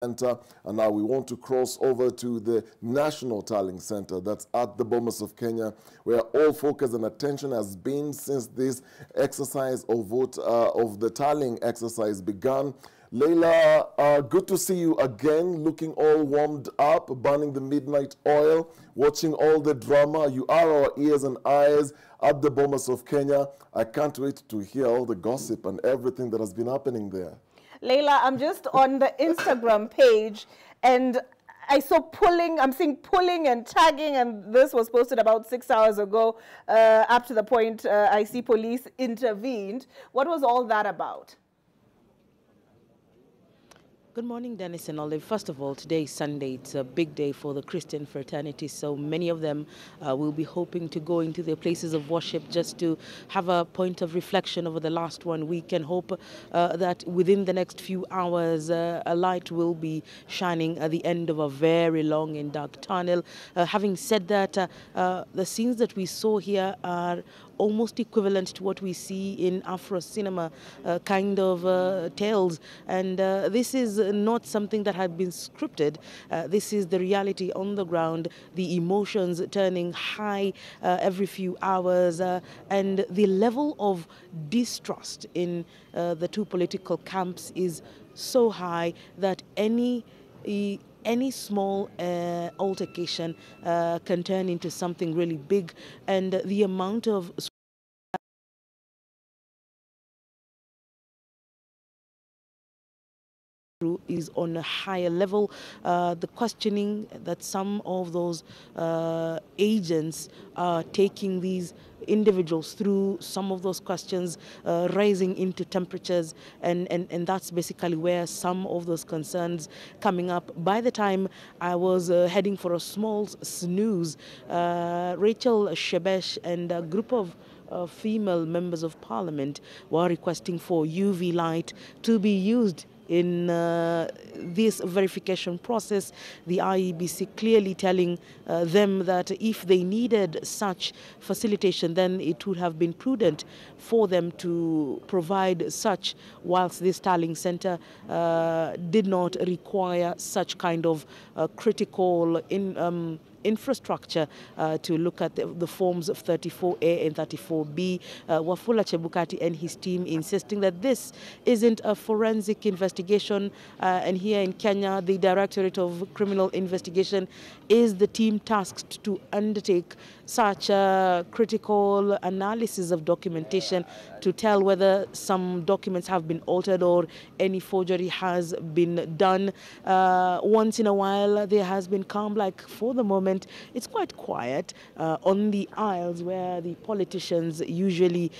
Center, and now we want to cross over to the National Tallying Center that's at the Bomas of Kenya, where all focus and attention has been since this exercise of vote of the tallying exercise began. Leila, good to see you again, looking all warmed up, burning the midnight oil, watching all the drama. You are our ears and eyes at the Bomas of Kenya. I can't wait to hear all the gossip and everything that has been happening there. Layla, I'm just on the Instagram page and I saw I'm seeing pulling and tagging, and this was posted about 6 hours ago, up to the point I see police intervened. What was all that about? Good morning, Dennis and Olive. First of all, today is Sunday. It's a big day for the Christian fraternity, so many of them will be hoping to go into their places of worship just to have a point of reflection over the last 1 week and hope that within the next few hours a light will be shining at the end of a very long and dark tunnel. Having said that, the scenes that we saw here are almost equivalent to what we see in Afro cinema kind of tales, and this is not something that had been scripted. This is the reality on the ground, the emotions turning high every few hours, and the level of distrust in the two political camps is so high that any small altercation can turn into something really big, and the amount of is on a higher level. The questioning that some of those agents are taking these individuals through, some of those questions rising into temperatures, and that's basically where some of those concerns coming up. By the time I was heading for a small snooze, Rachel Shebesh and a group of female members of parliament were requesting for UV light to be used in this verification process. The IEBC clearly telling them that if they needed such facilitation, then it would have been prudent for them to provide such, whilst this tallying center did not require such kind of critical infrastructure to look at the forms of 34A and 34B. Wafula Chebukati and his team insisting that this isn't a forensic investigation, and here in Kenya, the Directorate of Criminal Investigation is the team tasked to undertake such a critical analysis of documentation to tell whether some documents have been altered or any forgery has been done. Once in a while, there has been calm, like for the moment, it's quite quiet on the aisles where the politicians usually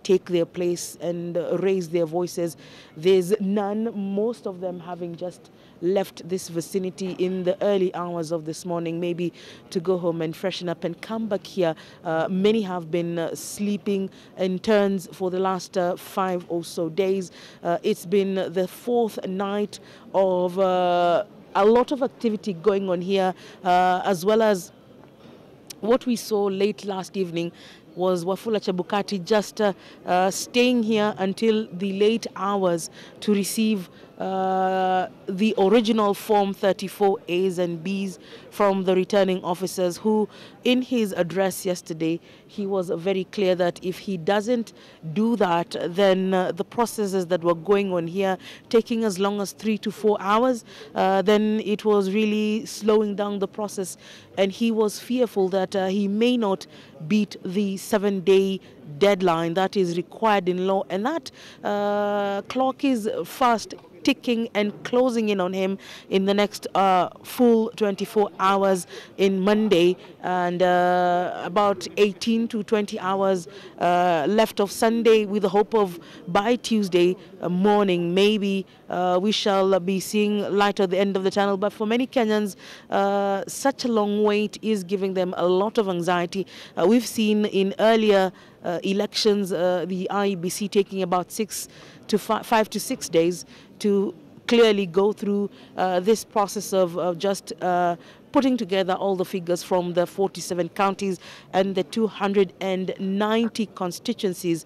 take their place and raise their voices. There's none, most of them having just left this vicinity in the early hours of this morning, maybe to go home and freshen up and come back here. Many have been sleeping in turns for the last 5 or so days. It's been the 4th night of a lot of activity going on here, as well as what we saw late last evening was Wafula Chebukati just staying here until the late hours to receive the original Form 34 A's and B's from the returning officers, who in his address yesterday, he was very clear that if he doesn't do that, then the processes that were going on here, taking as long as 3 to 4 hours, then it was really slowing down the process. And he was fearful that he may not beat the 7-day deadline that is required in law. And that clock is fast ticking and closing in on him in the next full 24 hours in Monday, and about 18 to 20 hours left of Sunday, with the hope of by Tuesday morning maybe we shall be seeing light at the end of the tunnel. But for many Kenyans, such a long wait is giving them a lot of anxiety. We've seen in earlier elections the IEBC taking about 5 to 6 days to clearly go through this process of just putting together all the figures from the 47 counties and the 290 constituencies.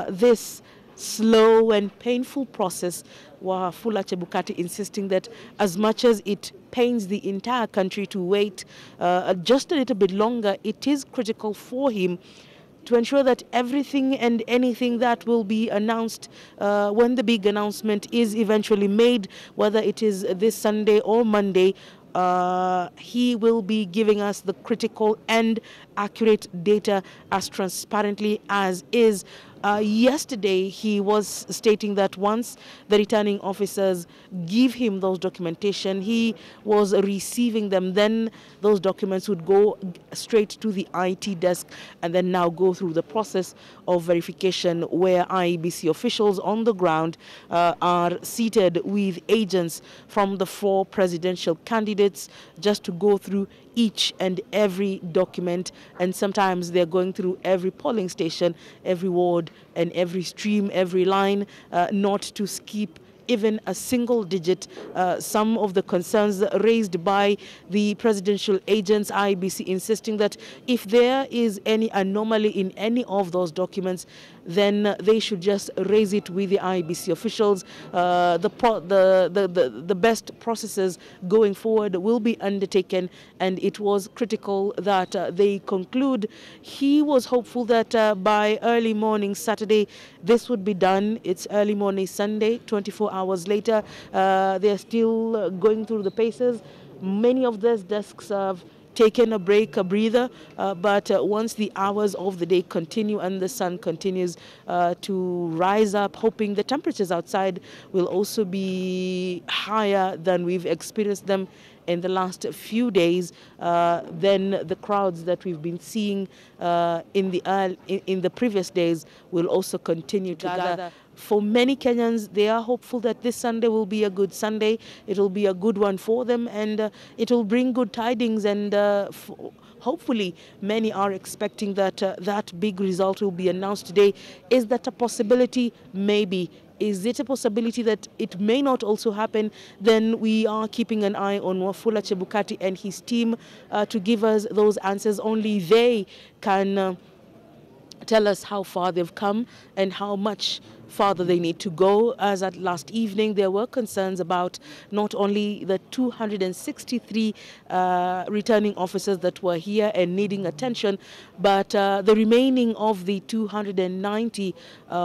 This slow and painful process. Wafula Chebukati insisting that as much as it pains the entire country to wait just a little bit longer, it is critical for him to ensure that everything and anything that will be announced when the big announcement is eventually made, whether it is this Sunday or Monday, he will be giving us the critical and accurate data as transparently as is. Yesterday, he was stating that once the returning officers give him those documentation, he was receiving them. Then those documents would go straight to the IT desk and then now go through the process of verification where IEBC officials on the ground are seated with agents from the 4 presidential candidates just to go through each and every document, and sometimes they're going through every polling station, every ward, and every stream, every line, not to skip even a single digit. Some of the concerns raised by the presidential agents, IEBC insisting that if there is any anomaly in any of those documents, then they should just raise it with the IEBC officials. The best processes going forward will be undertaken, and it was critical that they conclude. He was hopeful that by early morning Saturday this would be done. It's early morning Sunday, 24 hours later. They're still going through the paces. Many of those desks have taken a break, a breather, but once the hours of the day continue and the sun continues to rise up, hoping the temperatures outside will also be higher than we've experienced them in the last few days, then the crowds that we've been seeing in the previous days will also continue to gather. For many Kenyans, they are hopeful that this Sunday will be a good Sunday. It will be a good one for them, and it will bring good tidings. And hopefully, many are expecting that that big result will be announced today. Is that a possibility? Maybe. Is it a possibility that it may not also happen? Then we are keeping an eye on Wafula Chebukati and his team to give us those answers. Only they can tell us how far they've come and how much farther they need to go. As at last evening, there were concerns about not only the 263 returning officers that were here and needing attention, but the remaining of the 290,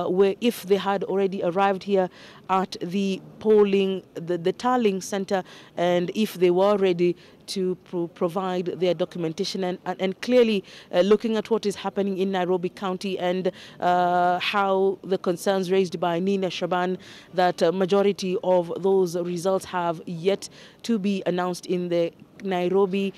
where if they had already arrived here at the polling, the tallying center, and if they were ready to provide their documentation, and clearly looking at what is happening in Nairobi County and how the concerns raised by Nina Shaban that majority of those results have yet to be announced in the Nairobi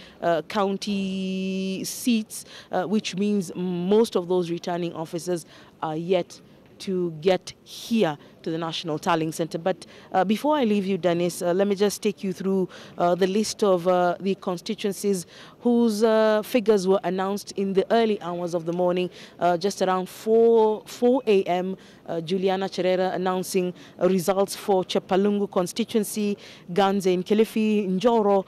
County seats, which means most of those returning officers are yet to get here to the National Tallying Center. But before I leave you, Dennis, let me just take you through the list of the constituencies whose figures were announced in the early hours of the morning, just around 4 a.m. Juliana Cherera announcing results for Chepalungu constituency, Ganze in Kilifi, Njoro,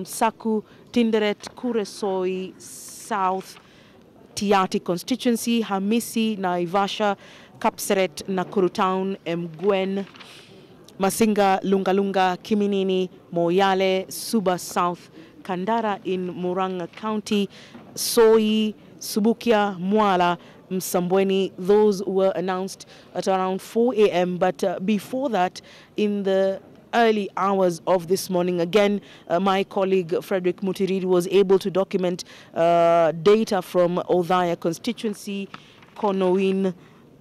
Saku, Tinderet, Kuresoi, South, Tiati constituency, Hamisi, Naivasha, Kapseret, Nakuru Town, Mgwen, Masinga, Lungalunga, Kiminini, Moyale, Suba South, Kandara in Murang'a County, Soi, Subukia, Mwala, Msambweni. Those were announced at around 4 a.m. But before that, in the early hours of this morning, again, my colleague Frederick Mutiriri was able to document data from Othaya constituency, Konowin,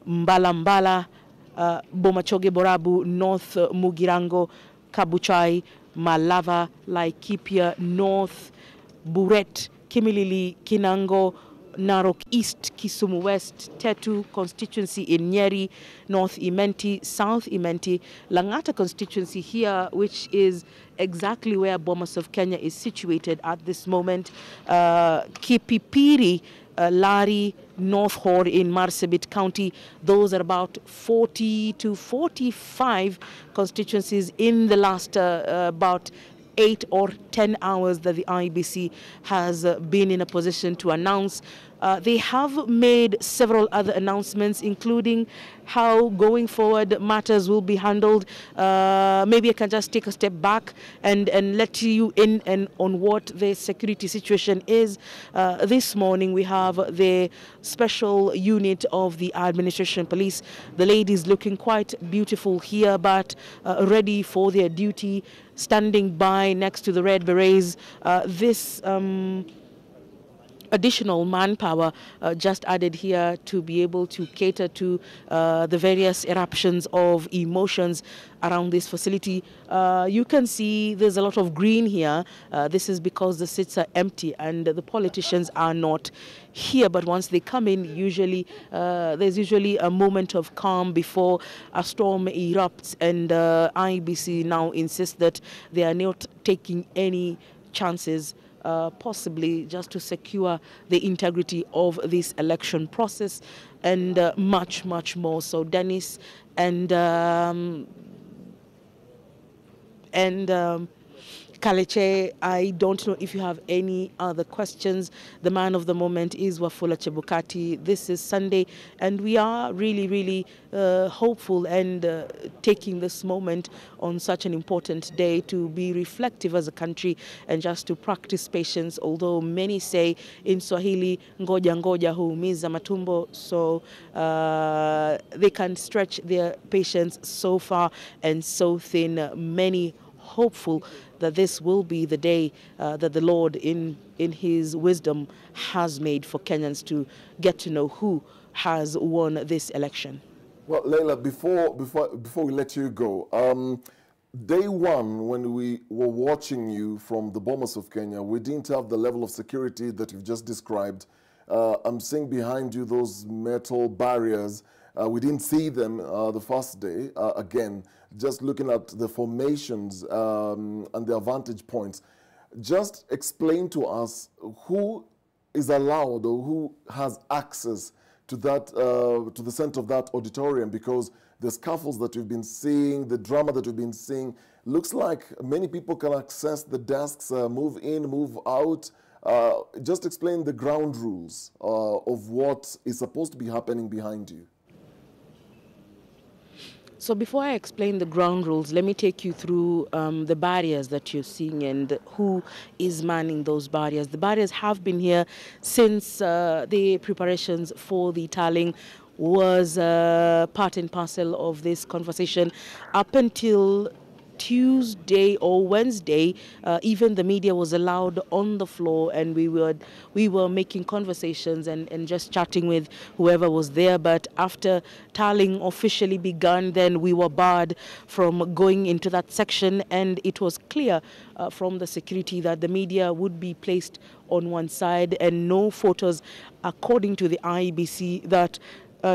Mbalambala, Bomachoge Borabu, North Mugirango, Kabuchai, Malava, Laikipia, North, Buret, Kimilili, Kinango, Narok East, Kisumu West, Tetu constituency in Nyeri, North Imenti, South Imenti, Langata constituency here, which is exactly where Bomas of Kenya is situated at this moment, Kipipiri, Lari, North Hor in Marsabit County. Those are about 40 to 45 constituencies in the last about 8 or 10 hours that the IEBC has been in a position to announce. They have made several other announcements, including how going forward matters will be handled. Maybe I can just take a step back and let you in and on what the security situation is. This morning we have the special unit of the administration police. The ladies looking quite beautiful here, but ready for their duty, standing by next to the red berets. This additional manpower just added here to be able to cater to the various eruptions of emotions around this facility. You can see there's a lot of green here. This is because the seats are empty and the politicians are not here, but once they come in, usually there's usually a moment of calm before a storm erupts, and IBC now insists that they are not taking any chances, possibly just to secure the integrity of this election process, and much, much more. So Dennis and Kaleche, I don't know if you have any other questions. The man of the moment is Wafula Chebukati. This is Sunday, and we are really, really hopeful and taking this moment on such an important day to be reflective as a country and just to practice patience, although many say in Swahili, ngoja ngoja huumiza matumbo, so they can stretch their patience so far and so thin. Many hopeful that this will be the day that the Lord in his wisdom has made for Kenyans to get to know who has won this election. Well, Leila, before we let you go, day one, when we were watching you from the Bomas of Kenya, we didn't have the level of security that you've just described. I'm seeing behind you those metal barriers. We didn't see them the first day. Again, just looking at the formations and their vantage points. Just explain to us who is allowed or who has access to that, to the center of that auditorium, because the scuffles that we've been seeing, the drama that we've been seeing, looks like many people can access the desks, move in, move out. Just explain the ground rules of what is supposed to be happening behind you. So before I explain the ground rules, let me take you through the barriers that you're seeing and who is manning those barriers. The barriers have been here since the preparations for the tallying was part and parcel of this conversation. Up until Tuesday or Wednesday, even the media was allowed on the floor, and we were making conversations and just chatting with whoever was there. But after tallying officially began, then we were barred from going into that section, and it was clear from the security that the media would be placed on one side and no photos, according to the IEBC, that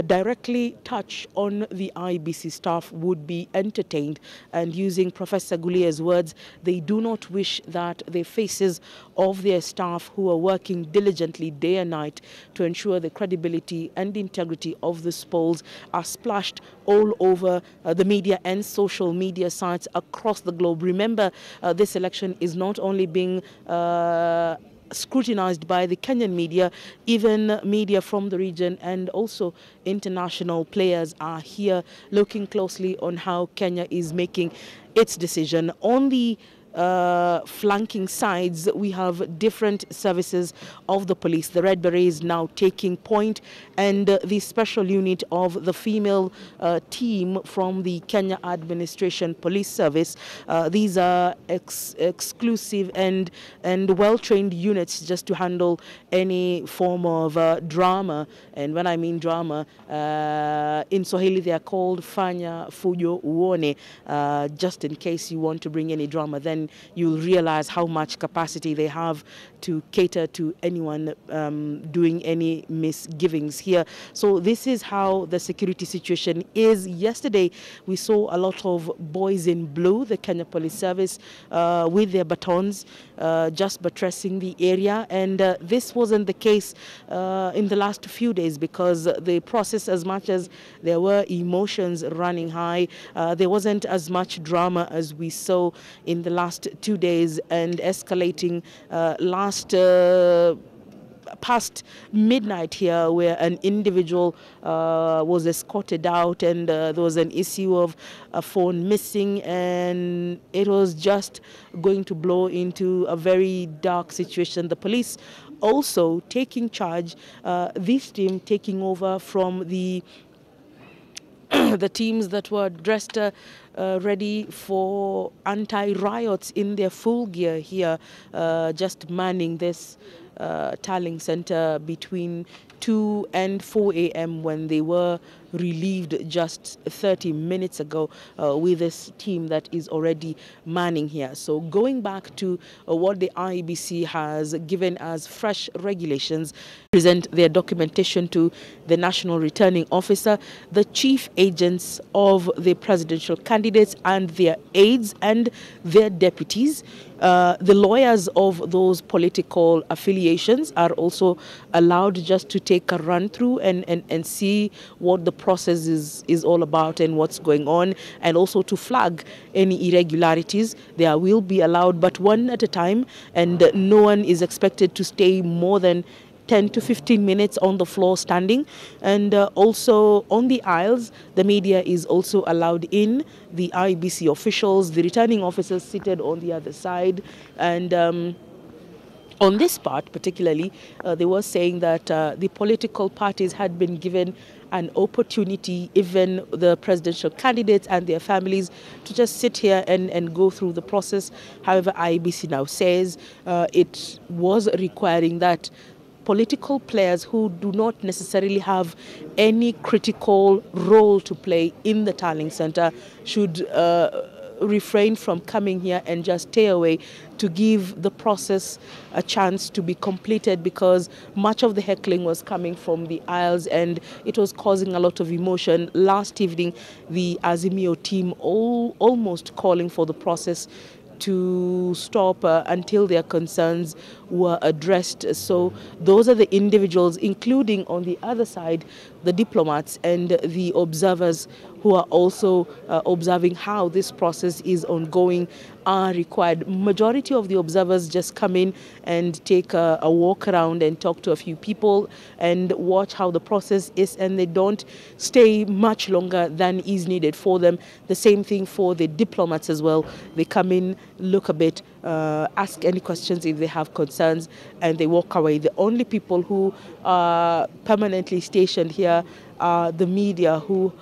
directly touch on the IBC staff would be entertained. And using Professor Gulier's words, they do not wish that the faces of their staff who are working diligently day and night to ensure the credibility and integrity of the polls are splashed all over the media and social media sites across the globe. Remember, this election is not only being scrutinized by the Kenyan media, even media from the region and also international players are here looking closely on how Kenya is making its decision. On the flanking sides, we have different services of the police. The Red Berets now taking point, and the special unit of the female team from the Kenya Administration Police Service. These are exclusive and well-trained units just to handle any form of drama. And when I mean drama, in Swahili they are called fanya fujo uone. Just in case you want to bring any drama, then you'll realize how much capacity they have to cater to anyone doing any misgivings here. So this is how the security situation is. Yesterday, we saw a lot of boys in blue, the Kenya Police Service, with their batons, just buttressing the area. And this wasn't the case in the last few days, because the process, as much as there were emotions running high, there wasn't as much drama as we saw in the last 2 days and escalating last past midnight here, where an individual was escorted out, and there was an issue of a phone missing, and it was just going to blow into a very dark situation. The police also taking charge, this team taking over from the the teams that were dressed ready for anti-riots in their full gear here, just manning this tallying center between 2 and 4 a.m. when they were relieved just 30 minutes ago with this team that is already manning here. So going back to what the IEBC has given as fresh regulations, present their documentation to the National Returning Officer, the chief agents of the presidential candidates and their aides and their deputies. The lawyers of those political affiliations are also allowed just to take a run through and see what the process is all about and what's going on, and also to flag any irregularities. They will be allowed, but one at a time, and no one is expected to stay more than 10 to 15 minutes on the floor standing. And also on the aisles, the media is also allowed in, the IBC officials, the returning officers seated on the other side. And on this part particularly, they were saying that the political parties had been given an opportunity, even the presidential candidates and their families, to just sit here and go through the process. However, IBC now says it was requiring that political players who do not necessarily have any critical role to play in the tallying center should refrain from coming here and just stay away to give the process a chance to be completed, because much of the heckling was coming from the aisles and it was causing a lot of emotion. Last evening, the Azimio team almost calling for the process to stop until their concerns were addressed. So those are the individuals, including on the other side, the diplomats and the observers who are also observing how this process is ongoing, are required. Majority of the observers just come in and take a walk around and talk to a few people and watch how the process is, and they don't stay much longer than is needed for them. The same thing for the diplomats as well. They come in, look a bit, ask any questions if they have concerns, and they walk away. The only people who are permanently stationed here are the media, who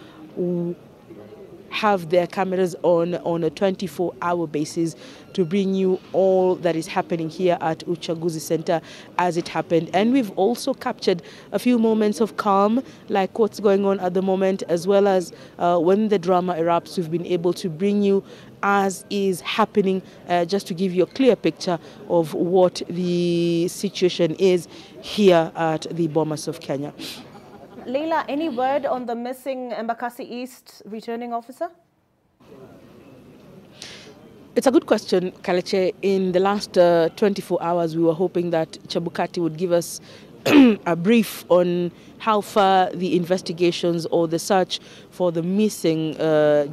have their cameras on a 24-hour basis to bring you all that is happening here at Uchaguzi Center as it happened. And we've also captured a few moments of calm, like what's going on at the moment, as well as when the drama erupts, we've been able to bring you as is happening, just to give you a clear picture of what the situation is here at the Bomas of Kenya. Leila, any word on the missing Embakasi East returning officer? It's a good question, Kaleche. In the last 24 hours, we were hoping that Chebukati would give us a brief on how far the investigations or the search for the missing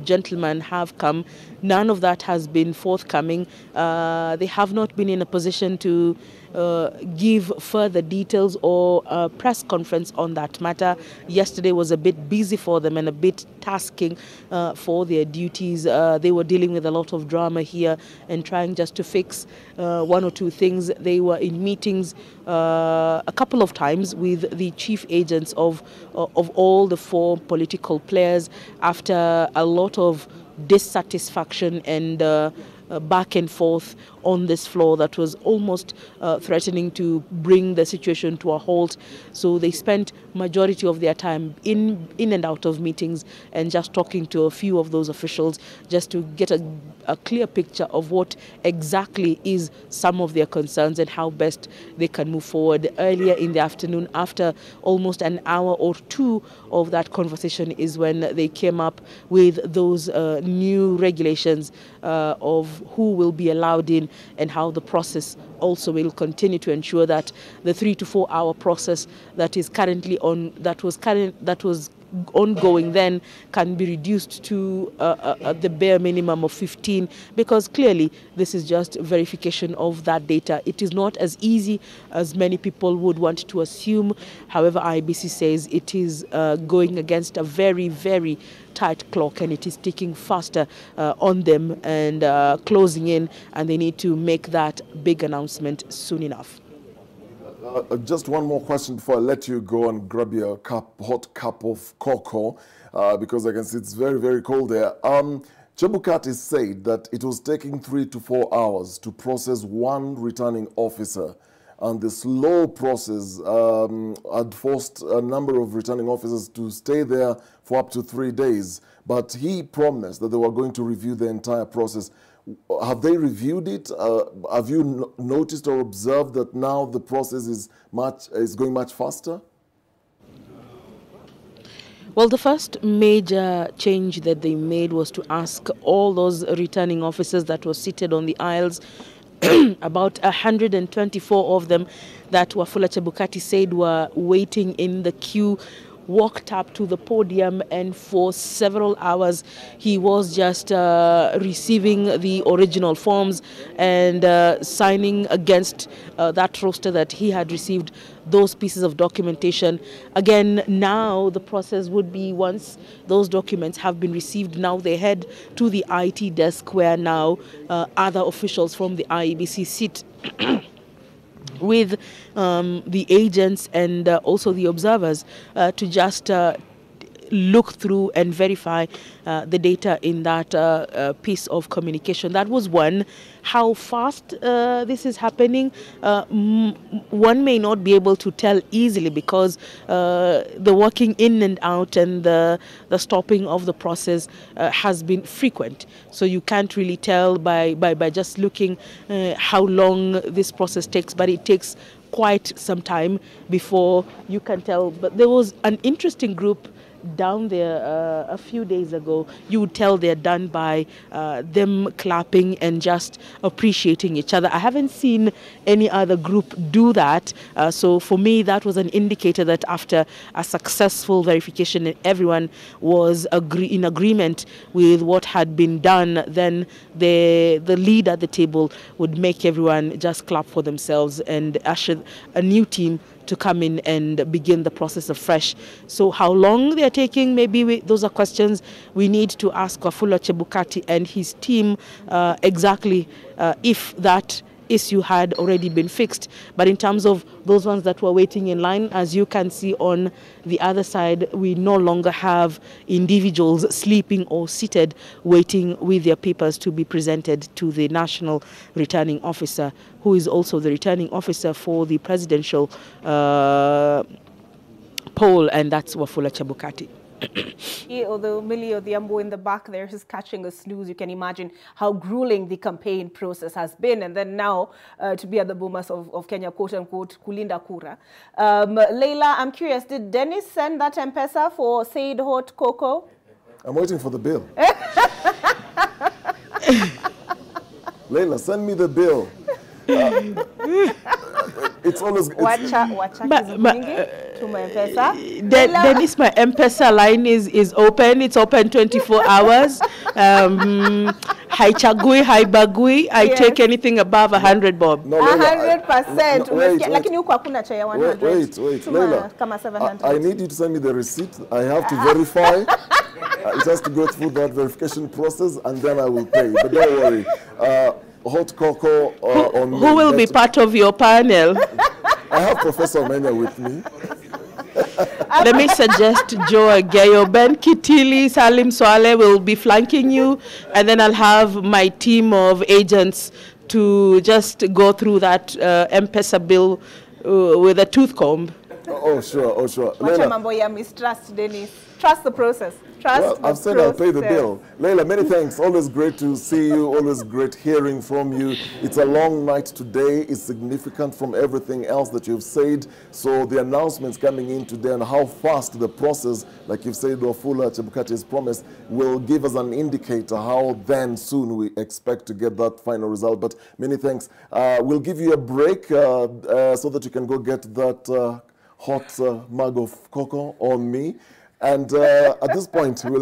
gentleman have come. None of that has been forthcoming. They have not been in a position to give further details or a press conference on that matter. Yesterday was a bit busy for them and a bit tasking for their duties. They were dealing with a lot of drama here and trying just to fix one or two things. They were in meetings a couple of times with the chief agents of all the four political players after a lot of dissatisfaction and back and forth on this floor that was almost threatening to bring the situation to a halt. So they spent majority of their time in and out of meetings and just talking to a few of those officials just to get a clear picture of what exactly is some of their concerns and how best they can move forward. Earlier in the afternoon, after almost an hour or two of that conversation, is when they came up with those new regulations of who will be allowed in and how the process also will continue to ensure that the 3 to 4 hour process that is currently on, that was ongoing then can be reduced to the bare minimum of 15, because clearly this is just verification of that data. It is not as easy as many people would want to assume. However, IEBC says it is going against a very, very tight clock, and it is ticking faster on them and closing in, and they need to make that big announcement soon enough. Just one more question before I let you go and grab your hot cup of cocoa, because I can see it's very, very cold there. Chebukati said that it was taking 3 to 4 hours to process one returning officer, and the slow process had forced a number of returning officers to stay there for up to 3 days. But he promised that they were going to review the entire process. Have they reviewed it? Have you noticed or observed that now the process is going much faster? Well, the first major change that they made was to ask all those returning officers that were seated on the aisles, about 124 of them that Wafula Chebukati said were waiting in the queue, walked up to the podium, and for several hours he was just receiving the original forms and signing against that roster that he had received those pieces of documentation. Again, now the process would be, once those documents have been received, now they head to the IT desk, where now other officials from the IEBC sit with the agents and also the observers to just look through and verify the data in that piece of communication. That was one. How fast this is happening, one may not be able to tell easily, because the walking in and out and the stopping of the process has been frequent. So you can't really tell by just looking how long this process takes, but it takes quite some time before you can tell. But there was an interesting group down there a few days ago. You would tell they're done by them clapping and just appreciating each other. I haven't seen any other group do that. So for me, that was an indicator that after a successful verification and everyone was in agreement with what had been done, then the lead at the table would make everyone just clap for themselves and usher a new team to come in and begin the process afresh. So how long they are taking, maybe those are questions we need to ask Wafula Chebukati and his team exactly if that issue had already been fixed. But in terms of those ones that were waiting in line, as you can see on the other side, we no longer have individuals sleeping or seated waiting with their papers to be presented to the national returning officer, who is also the returning officer for the presidential poll, and that's Wafula Chebukati. Although Millie Odhiambo in the back there is catching a snooze, you can imagine how grueling the campaign process has been. And then now to be at the Bomas of Kenya, quote unquote, kulinda kura. Leila, I'm curious, did Dennis send that M-Pesa for Said Hot Cocoa? I'm waiting for the bill. Leila, send me the bill. It's always... Dennis, my M-Pesa line is open. It's open 24 hours. Hi Chagui, hi Bagui. I take anything above 100 bob. No, 100%. Wait, Leila. I need you to send me the receipt. I have to verify. It has to go through that verification process, and then I will pay. But don't worry. Hot cocoa on who will be part of your panel? I have Professor Menya with me. Let me suggest Joe Ageyo, Ben Kitili, Salim Swale will be flanking you, and then I'll have my team of agents to just go through that M-Pesa bill with a tooth comb. Oh, sure. Mistrust, Dennis. Trust the process. Well, I've said I'll pay the bill. Leila, many thanks. Always great to see you. Always great hearing from you. It's a long night today. It's significant from everything else that you've said. So the announcements coming in today and how fast the process, like you've said, Wafula Chebukati has promised, will give us an indicator how then soon we expect to get that final result. But many thanks. We'll give you a break so that you can go get that hot mug of cocoa on me. And at this point, we'll